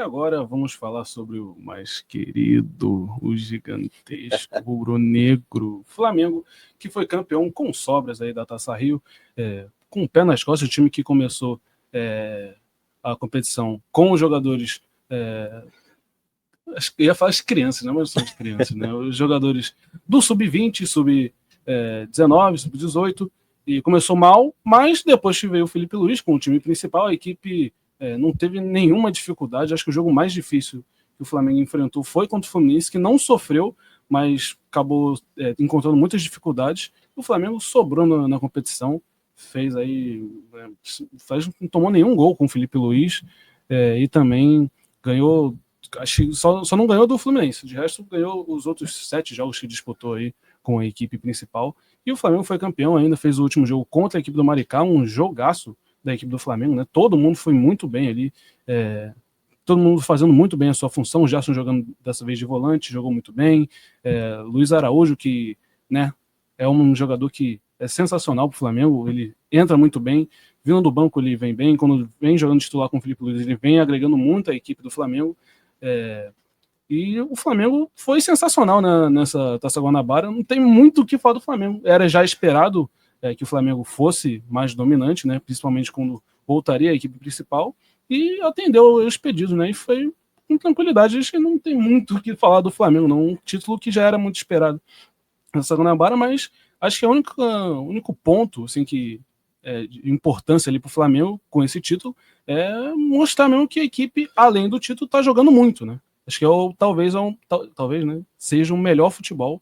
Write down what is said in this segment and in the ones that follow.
Agora vamos falar sobre o mais querido, o gigantesco, rubro-negro Flamengo, que foi campeão com sobras aí da Taça Rio, com o pé nas costas, o time que começou a competição com os jogadores, eu ia falar as crianças, né? Mas são as crianças, né? Os jogadores do Sub-20, Sub-19, Sub-18, e começou mal, mas depois que veio o Felipe Luiz com o time principal, a equipe não teve nenhuma dificuldade. Acho que o jogo mais difícil que o Flamengo enfrentou foi contra o Fluminense, que não sofreu, mas acabou encontrando muitas dificuldades. O Flamengo sobrou na competição, fez aí, não tomou nenhum gol com o Felipe Luiz, e também ganhou, acho que só não ganhou do Fluminense, de resto ganhou os outros 7 jogos que disputou aí com a equipe principal, e o Flamengo foi campeão ainda, fez o último jogo contra a equipe do Maricá, um jogaço da equipe do Flamengo, né? Todo mundo foi muito bem ali, todo mundo fazendo muito bem a sua função. O Gerson jogando dessa vez de volante, jogou muito bem. Luiz Araújo, que, né, é um jogador que é sensacional para o Flamengo, ele entra muito bem, vindo do banco ele vem bem, quando vem jogando titular com o Felipe Luiz, ele vem agregando muito a equipe do Flamengo. E o Flamengo foi sensacional nessa Taça Guanabara. Não tem muito o que falar do Flamengo. Era já esperado que o Flamengo fosse mais dominante, né? Principalmente quando voltaria a equipe principal, e atendeu os pedidos, né? E foi com tranquilidade. Acho que não tem muito o que falar do Flamengo, não. Um título que já era muito esperado nessa Guanabara, mas acho que o único ponto assim, que de importância ali para o Flamengo com esse título é mostrar mesmo que a equipe, além do título, está jogando muito, né? Acho que talvez, né, seja um melhor futebol.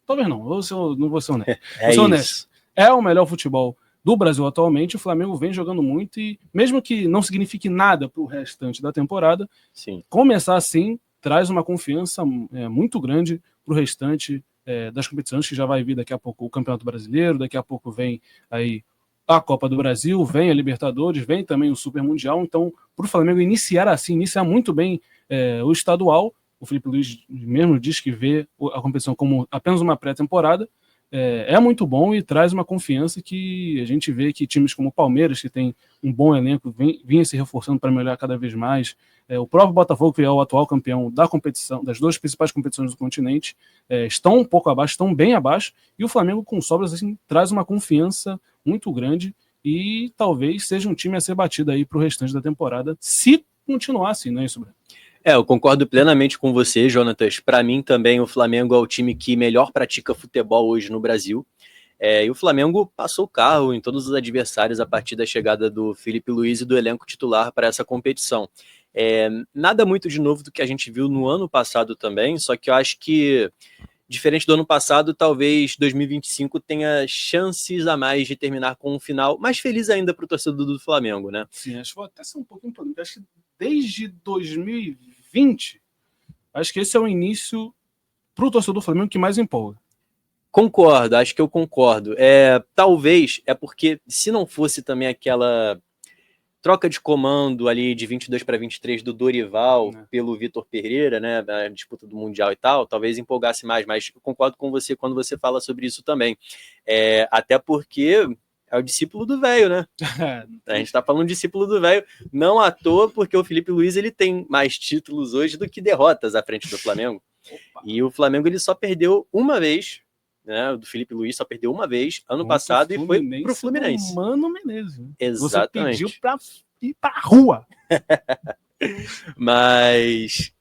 Talvez não, não vou ser honesto. Vou ser honesto. É o melhor futebol do Brasil atualmente. O Flamengo vem jogando muito e, mesmo que não signifique nada para o restante da temporada, sim, começar assim traz uma confiança muito grande para o restante das competições, que já vai vir daqui a pouco o Campeonato Brasileiro, daqui a pouco vem aí a Copa do Brasil, vem a Libertadores, vem também o Super Mundial. Então, para o Flamengo iniciar muito bem o estadual, o Felipe Luiz mesmo diz que vê a competição como apenas uma pré-temporada, é muito bom e traz uma confiança que a gente vê que times como o Palmeiras, que tem um bom elenco, vinha se reforçando para melhorar cada vez mais. O próprio Botafogo, que é o atual campeão da competição, das duas principais competições do continente, estão um pouco abaixo, estão bem abaixo, e o Flamengo com sobras assim, traz uma confiança muito grande e talvez seja um time a ser batido aí para o restante da temporada, se continuar assim, não é isso, Bruno? Eu concordo plenamente com você, Jonatas. Para mim também o Flamengo é o time que melhor pratica futebol hoje no Brasil. E o Flamengo passou o carro em todos os adversários a partir da chegada do Felipe Luiz e do elenco titular para essa competição. Nada muito de novo do que a gente viu no ano passado também, só que eu acho que, diferente do ano passado, talvez 2025 tenha chances a mais de terminar com um final mais feliz ainda para o torcedor do Flamengo, né? Sim, acho que vou até ser um pouquinho polêmico. Acho que desde 2020, acho que esse é o início para o torcedor do Flamengo que mais empolga. Concordo, acho que eu concordo. Talvez porque se não fosse também aquela troca de comando ali de 22 para 23 do Dorival pelo Vitor Pereira, né, na disputa do Mundial e tal, talvez empolgasse mais, mas eu concordo com você quando você fala sobre isso também. Até porque é o discípulo do velho, né? A gente tá falando discípulo do velho, não à toa, porque o Felipe Luiz ele tem mais títulos hoje do que derrotas à frente do Flamengo. Opa. E o Flamengo ele só perdeu uma vez, né? O do Felipe Luiz só perdeu uma vez ano passado e foi pro Fluminense. Mano Menezes. Exatamente. Você pediu pra ir pra rua. Mas,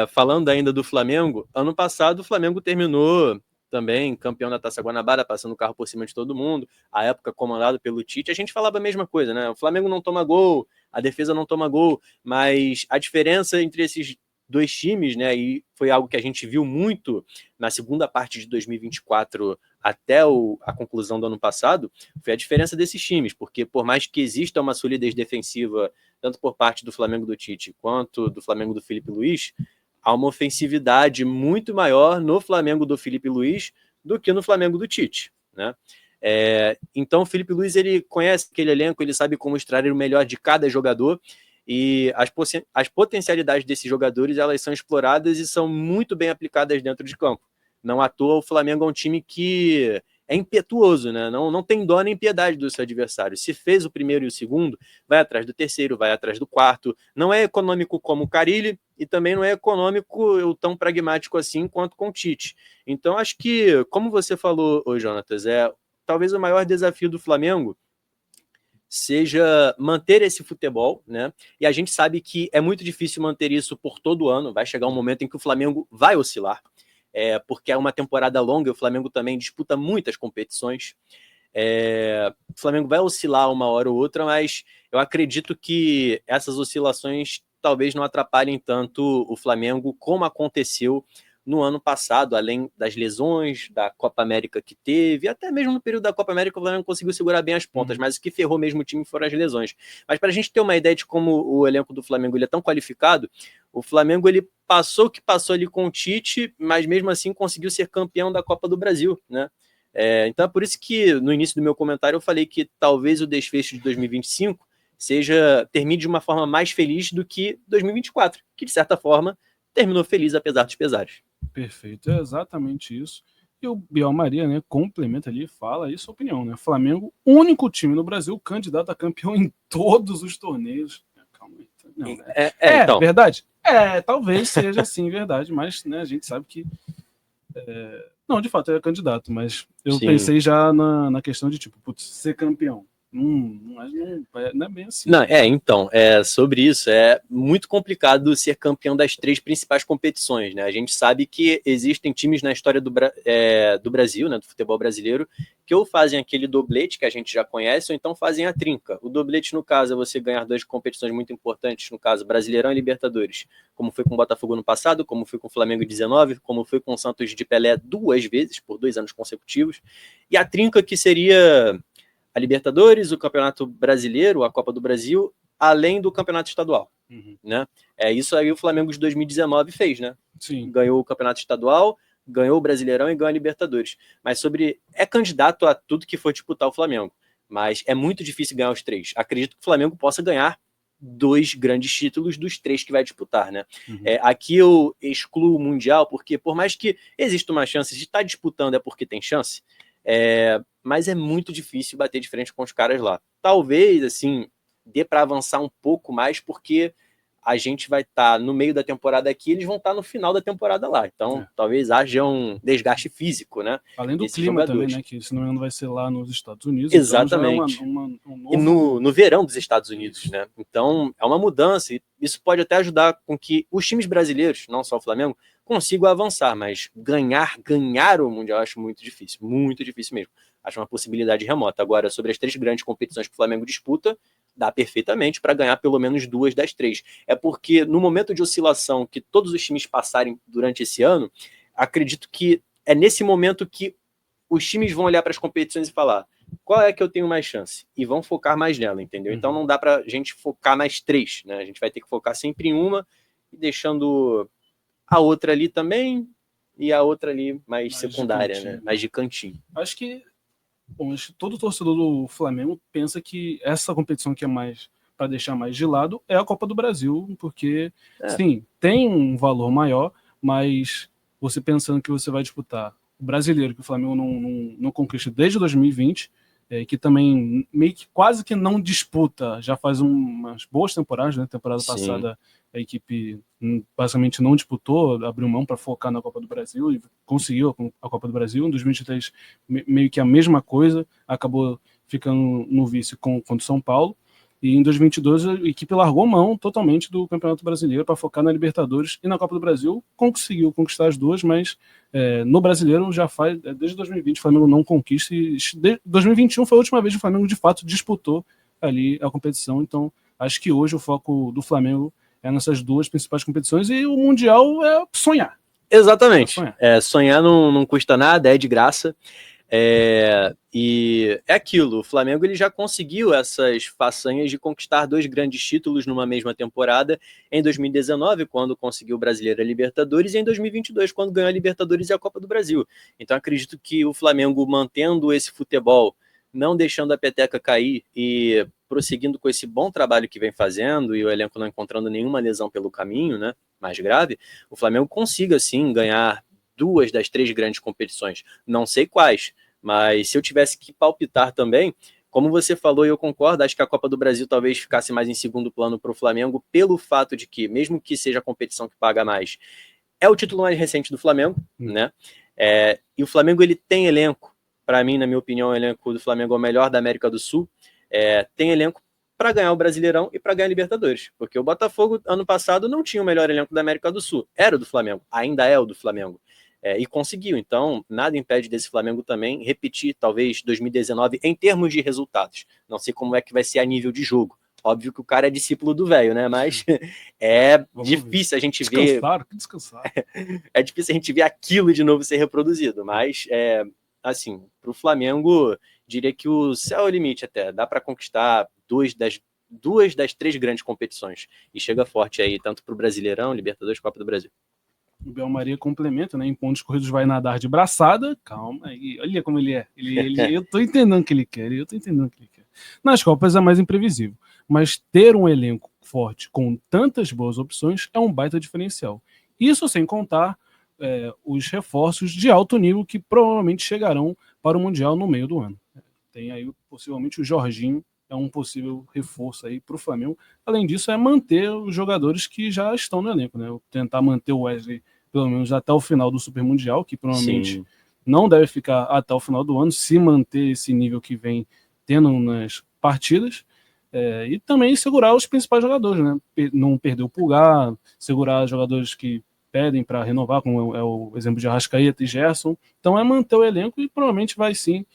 falando ainda do Flamengo, ano passado o Flamengo terminou também campeão da Taça Guanabara, passando o carro por cima de todo mundo, a época comandado pelo Tite, a gente falava a mesma coisa, né? O Flamengo não toma gol, a defesa não toma gol, mas a diferença entre esses dois times, né, e foi algo que a gente viu muito na segunda parte de 2024 até a conclusão do ano passado, foi a diferença desses times, porque por mais que exista uma solidez defensiva, tanto por parte do Flamengo do Tite, quanto do Flamengo do Felipe Luiz, há uma ofensividade muito maior no Flamengo do Felipe Luiz do que no Flamengo do Tite, né? Então o Felipe Luiz ele conhece aquele elenco, ele sabe como extrair o melhor de cada jogador, e as potencialidades desses jogadores elas são exploradas e são muito bem aplicadas dentro de campo. Não à toa o Flamengo é um time que é impetuoso, né? Não tem dó nem piedade do seu adversário. Se fez o primeiro e o segundo, vai atrás do terceiro, vai atrás do quarto. Não é econômico como o Carille e também não é econômico tão pragmático assim quanto com o Tite. Então, acho que, como você falou, Jonatas, talvez o maior desafio do Flamengo seja manter esse futebol, né? E a gente sabe que é muito difícil manter isso por todo ano. Vai chegar um momento em que o Flamengo vai oscilar. Porque é uma temporada longa e o Flamengo também disputa muitas competições. O Flamengo vai oscilar uma hora ou outra, mas eu acredito que essas oscilações talvez não atrapalhem tanto o Flamengo como aconteceu no ano passado, além das lesões, da Copa América que teve, até mesmo no período da Copa América o Flamengo conseguiu segurar bem as pontas, mas o que ferrou mesmo o time foram as lesões. Mas para a gente ter uma ideia de como o elenco do Flamengo ele é tão qualificado, o Flamengo ele passou o que passou ali com o Tite, mas mesmo assim conseguiu ser campeão da Copa do Brasil, né? Então é por isso que no início do meu comentário eu falei que talvez o desfecho de 2025 termine de uma forma mais feliz do que 2024, que de certa forma terminou feliz apesar dos pesares. Perfeito, é exatamente isso. E o Biel Maria, né, complementa ali, fala aí sua opinião, né? Flamengo, único time no Brasil candidato a campeão em todos os torneios. Calma aí. Não, né? Então. Verdade? Talvez seja assim, verdade, mas né, a gente sabe que não, de fato é candidato, mas eu pensei já na questão de tipo, putz, ser campeão. Não é bem assim. Não, então, sobre isso, é muito complicado ser campeão das 3 principais competições, né? A gente sabe que existem times na história do Brasil, né, do futebol brasileiro, que ou fazem aquele doblete que a gente já conhece, ou então fazem a trinca. O doblete, no caso, é você ganhar 2 competições muito importantes, no caso, Brasileirão e Libertadores, como foi com o Botafogo no passado, como foi com o Flamengo em 19, como foi com o Santos de Pelé 2 vezes, por 2 anos consecutivos, e a trinca que seria a Libertadores, o Campeonato Brasileiro, a Copa do Brasil, além do Campeonato Estadual, né? Isso aí o Flamengo de 2019 fez, né? Sim. Ganhou o Campeonato Estadual, ganhou o Brasileirão e ganhou a Libertadores. Mas é candidato a tudo que for disputar o Flamengo. Mas é muito difícil ganhar os 3. Acredito que o Flamengo possa ganhar 2 grandes títulos dos 3 que vai disputar, né? Aqui eu excluo o Mundial, porque por mais que exista uma chance de estar disputando é porque tem chance, mas é muito difícil bater de frente com os caras lá. Talvez, assim, dê para avançar um pouco mais, porque a gente vai estar no meio da temporada aqui, eles vão estar no final da temporada lá. Então, talvez haja um desgaste físico, né? Além do clima jogadores. Também, né? Que se não me engano vai ser lá nos Estados Unidos. Exatamente. Então um novo... E no verão dos Estados Unidos, né? Então, é uma mudança e isso pode até ajudar com que os times brasileiros, não só o Flamengo, consigam avançar, mas ganhar o Mundial eu acho muito difícil mesmo. Acho uma possibilidade remota. Agora, sobre as 3 grandes competições que o Flamengo disputa, dá perfeitamente para ganhar pelo menos 2 das 3. É porque no momento de oscilação que todos os times passarem durante esse ano, acredito que é nesse momento que os times vão olhar para as competições e falar qual é que eu tenho mais chance? E vão focar mais nela, entendeu? Então não dá pra gente focar nas 3, né? A gente vai ter que focar sempre em uma e deixando a outra ali também e a outra ali mais secundária, né? Mais de cantinho. Acho que todo torcedor do Flamengo pensa que essa competição que é mais para deixar mais de lado é a Copa do Brasil, porque sim, tem um valor maior, mas você pensando que você vai disputar o brasileiro, que o Flamengo não conquista desde 2020, que também meio que quase que não disputa, já faz umas boas temporadas, né? Temporada passada a equipe basicamente não disputou, abriu mão para focar na Copa do Brasil e conseguiu a Copa do Brasil. Em 2023 meio que a mesma coisa, acabou ficando no vice contra o São Paulo. E em 2022 a equipe largou mão totalmente do Campeonato Brasileiro para focar na Libertadores e na Copa do Brasil. Conseguiu conquistar as 2, mas no Brasileiro já faz, desde 2020 o Flamengo não conquista, e 2021 foi a última vez que o Flamengo de fato disputou ali a competição. Então acho que hoje o foco do Flamengo é nessas 2 principais competições e o Mundial é sonhar. Exatamente. Sonhar não custa nada, é de graça. E é aquilo, o Flamengo ele já conseguiu essas façanhas de conquistar 2 grandes títulos numa mesma temporada, em 2019, quando conseguiu o Brasileiro e a Libertadores, e em 2022, quando ganhou a Libertadores e a Copa do Brasil. Então acredito que o Flamengo, mantendo esse futebol, não deixando a peteca cair e prosseguindo com esse bom trabalho que vem fazendo, e o elenco não encontrando nenhuma lesão pelo caminho, né, mais grave, o Flamengo consiga sim ganhar 2 das 3 grandes competições. Não sei quais, Mas se eu tivesse que palpitar também, como você falou e eu concordo, acho que a Copa do Brasil talvez ficasse mais em segundo plano para o Flamengo, pelo fato de que, mesmo que seja a competição que paga mais, é o título mais recente do Flamengo, né? E o Flamengo, ele tem elenco, para mim, na minha opinião, o elenco do Flamengo é o melhor da América do Sul, tem elenco para ganhar o Brasileirão e para ganhar a Libertadores, porque o Botafogo, ano passado, não tinha o melhor elenco da América do Sul, era o do Flamengo, ainda é o do Flamengo, e conseguiu, então nada impede desse Flamengo também repetir, talvez, 2019 em termos de resultados, não sei como é que vai ser a nível de jogo, óbvio que o cara é discípulo do velho, né, mas difícil a gente ver... Descansar. É difícil a gente ver aquilo de novo ser reproduzido, mas, assim, para o Flamengo, diria que o céu é o limite até, dá para conquistar duas das 3 grandes competições, e chega forte aí, tanto para o Brasileirão, Libertadores, Copa do Brasil. O Bel Maria complementa, né? Em pontos corridos vai nadar de braçada. Calma, e olha como ele é. Eu tô entendendo o que ele quer. Nas Copas é mais imprevisível. Mas ter um elenco forte com tantas boas opções é um baita diferencial. Isso sem contar os reforços de alto nível que provavelmente chegarão para o Mundial no meio do ano. Tem aí possivelmente o Jorginho, é um possível reforço aí para o Flamengo. Além disso, é manter os jogadores que já estão no elenco, né? Tentar manter o Wesley pelo menos até o final do Super Mundial, que provavelmente não deve ficar até o final do ano, se manter esse nível que vem tendo nas partidas. E também segurar os principais jogadores, né? Não perder o Pulgar, segurar jogadores que pedem para renovar, como é o exemplo de Arrascaeta e Gerson. Então é manter o elenco e provavelmente vai sim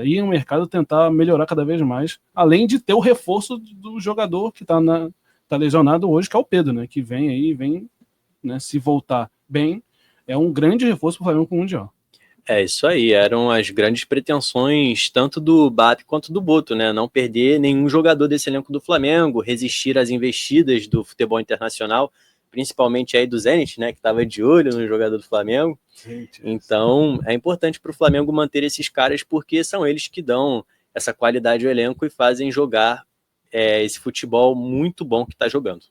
ir no mercado tentar melhorar cada vez mais, além de ter o reforço do jogador que está lesionado hoje, que é o Pedro, né? Que vem, né, se voltar bem, é um grande reforço para o Flamengo com o Mundial. É isso aí, eram as grandes pretensões tanto do BAP quanto do Boto, né? Não perder nenhum jogador desse elenco do Flamengo, resistir às investidas do futebol internacional, principalmente aí do Zenit, né? Que estava de olho no jogador do Flamengo. Então, é importante para o Flamengo manter esses caras porque são eles que dão essa qualidade ao elenco e fazem jogar esse futebol muito bom que está jogando.